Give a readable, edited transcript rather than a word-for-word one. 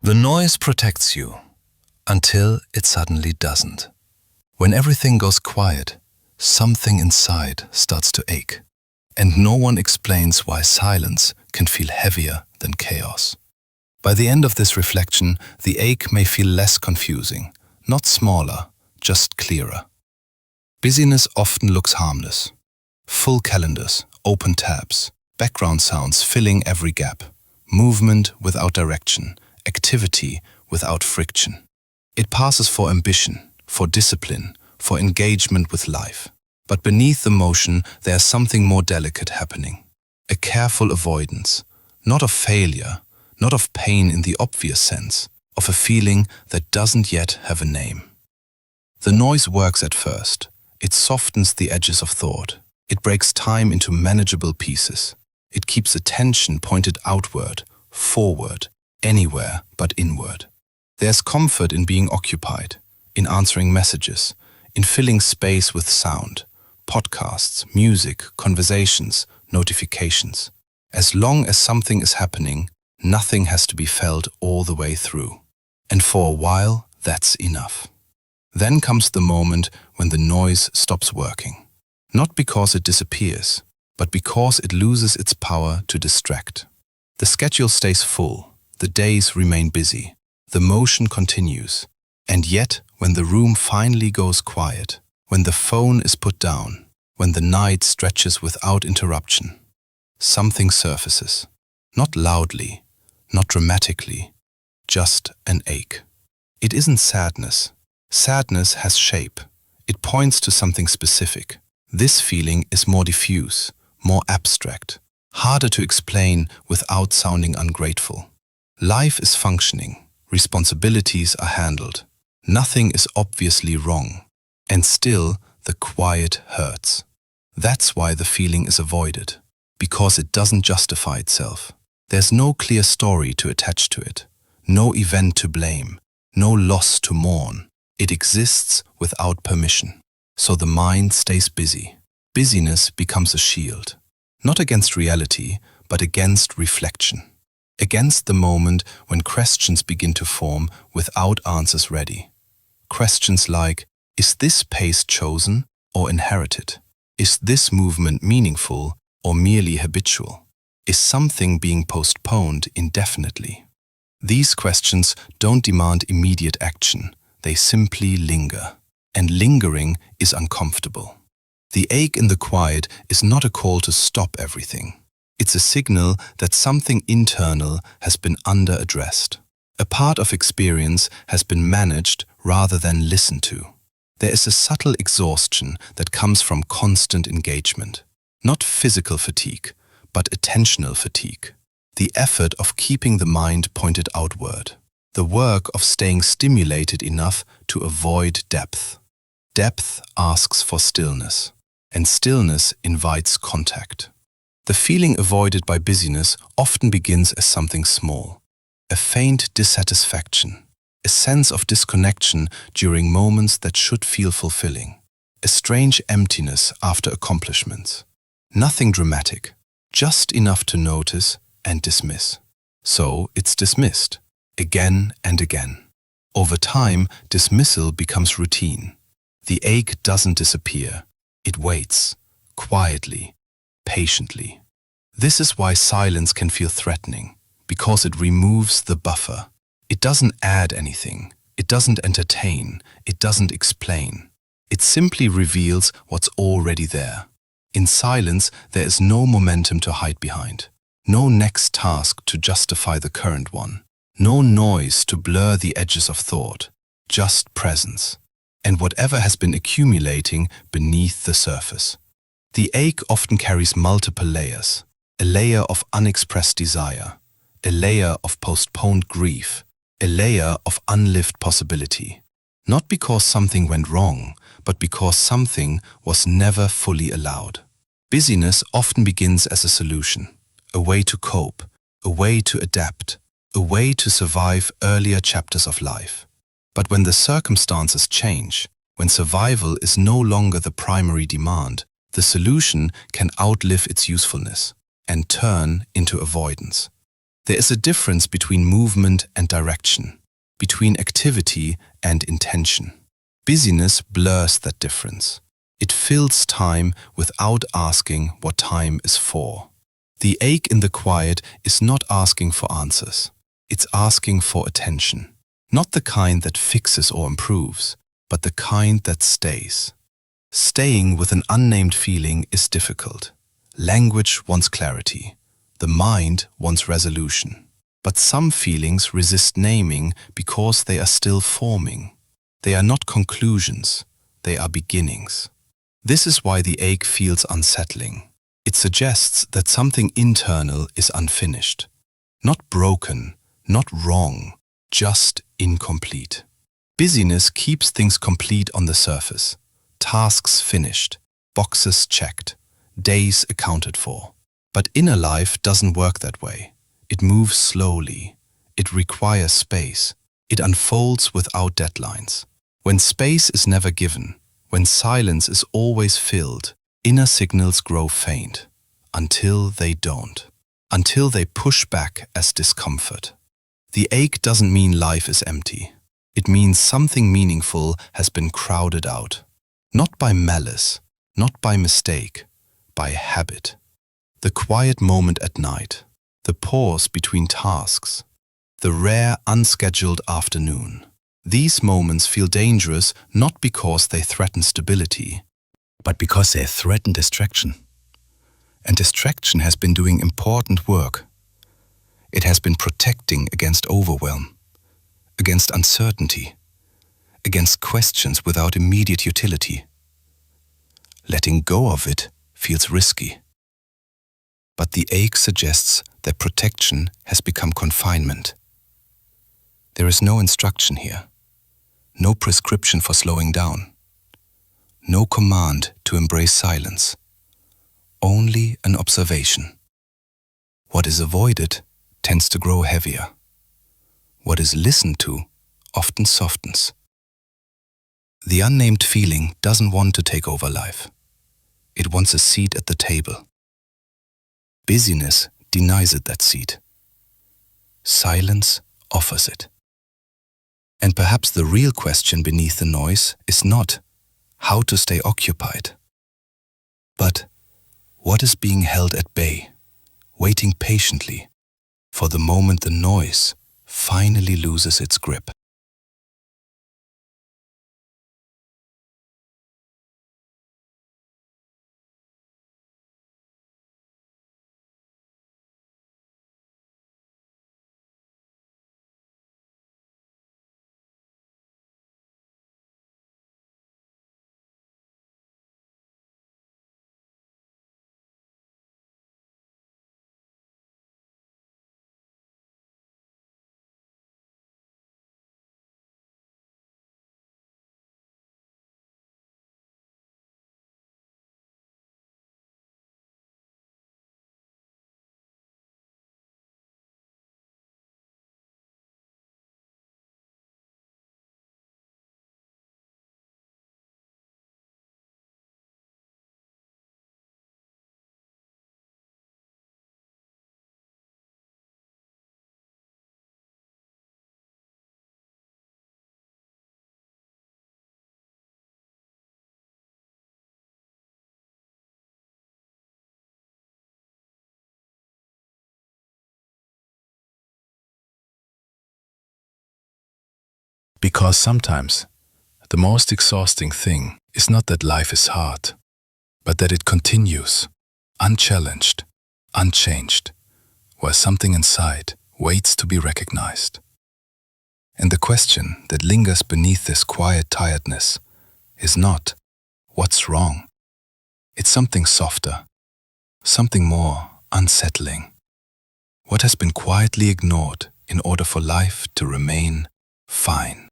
The noise protects you until it suddenly doesn't. When everything goes quiet, something inside starts to ache, and no one explains why silence can feel heavier than chaos. By the end of this reflection, the ache may feel less confusing, not smaller, just clearer. Busyness often looks harmless. Full calendars, open tabs, background sounds filling every gap, movement without direction, activity without friction. It passes for ambition, for discipline, for engagement with life. But beneath the motion, there's something more delicate happening. A careful avoidance, not of failure, not of pain in the obvious sense, of a feeling that doesn't yet have a name. The noise works at first. It softens the edges of thought. It breaks time into manageable pieces. It keeps attention pointed outward, forward, anywhere but inward. There's comfort in being occupied, in answering messages, in filling space with sound, podcasts, music, conversations, notifications. As long as something is happening, nothing has to be felt all the way through. And for a while, that's enough. Then comes the moment when the noise stops working. Not because it disappears, but because it loses its power to distract. The schedule stays full, the days remain busy, the motion continues. And yet, when the room finally goes quiet, when the phone is put down, when the night stretches without interruption, something surfaces. Not loudly, not dramatically, just an ache. It isn't sadness. Sadness has shape. It points to something specific. This feeling is more diffuse, more abstract, harder to explain without sounding ungrateful. Life is functioning. Responsibilities are handled. Nothing is obviously wrong. And still, the quiet hurts. That's why the feeling is avoided. Because it doesn't justify itself. There's no clear story to attach to it. No event to blame. No loss to mourn. It exists without permission. So the mind stays busy. Busyness becomes a shield. Not against reality, but against reflection. Against the moment when questions begin to form without answers ready. Questions like, is this pace chosen or inherited? Is this movement meaningful or merely habitual? Is something being postponed indefinitely? These questions don't demand immediate action. They simply linger. And lingering is uncomfortable. The ache in the quiet is not a call to stop everything. It's a signal that something internal has been under-addressed. A part of experience has been managed rather than listened to. There is a subtle exhaustion that comes from constant engagement. Not physical fatigue, but attentional fatigue. The effort of keeping the mind pointed outward. The work of staying stimulated enough to avoid depth. Depth asks for stillness, and stillness invites contact. The feeling avoided by busyness often begins as something small. A faint dissatisfaction, a sense of disconnection during moments that should feel fulfilling. A strange emptiness after accomplishments. Nothing dramatic, just enough to notice and dismiss. So it's dismissed, again and again. Over time, dismissal becomes routine. The ache doesn't disappear. It waits, quietly, patiently. This is why silence can feel threatening, because it removes the buffer. It doesn't add anything. It doesn't entertain. It doesn't explain. It simply reveals what's already there. In silence, there is no momentum to hide behind. No next task to justify the current one. No noise to blur the edges of thought. Just presence. And whatever has been accumulating beneath the surface. The ache often carries multiple layers. A layer of unexpressed desire. A layer of postponed grief. A layer of unlived possibility. Not because something went wrong, but because something was never fully allowed. Busyness often begins as a solution, a way to cope, a way to adapt, a way to survive earlier chapters of life. But when the circumstances change, when survival is no longer the primary demand, the solution can outlive its usefulness and turn into avoidance. There is a difference between movement and direction, between activity and intention. Busyness blurs that difference. It fills time without asking what time is for. The ache in the quiet is not asking for answers. It's asking for attention. Not the kind that fixes or improves, but the kind that stays. Staying with an unnamed feeling is difficult. Language wants clarity. The mind wants resolution. But some feelings resist naming because they are still forming. They are not conclusions, they are beginnings. This is why the ache feels unsettling. It suggests that something internal is unfinished. Not broken, not wrong, just incomplete. Busyness keeps things complete on the surface. Tasks finished, boxes checked, days accounted for. But inner life doesn't work that way. It moves slowly. It requires space. It unfolds without deadlines. When space is never given, when silence is always filled, inner signals grow faint, until they don't, until they push back as discomfort. The ache doesn't mean life is empty. It means something meaningful has been crowded out. Not by malice, not by mistake, by habit. The quiet moment at night, the pause between tasks, the rare unscheduled afternoon. These moments feel dangerous not because they threaten stability, but because they threaten distraction. And distraction has been doing important work. It has been protecting against overwhelm, against uncertainty, against questions without immediate utility. Letting go of it feels risky. But the ache suggests that protection has become confinement. There is no instruction here, no prescription for slowing down, no command to embrace silence, only an observation. What is avoided tends to grow heavier. What is listened to often softens. The unnamed feeling doesn't want to take over life. It wants a seat at the table. Busyness denies it that seat. Silence offers it. And perhaps the real question beneath the noise is not how to stay occupied, but what is being held at bay, waiting patiently for the moment the noise finally loses its grip. Because sometimes the most exhausting thing is not that life is hard, but that it continues, unchallenged, unchanged, while something inside waits to be recognized. And the question that lingers beneath this quiet tiredness is not, what's wrong? It's something softer, something more unsettling. What has been quietly ignored in order for life to remain fine?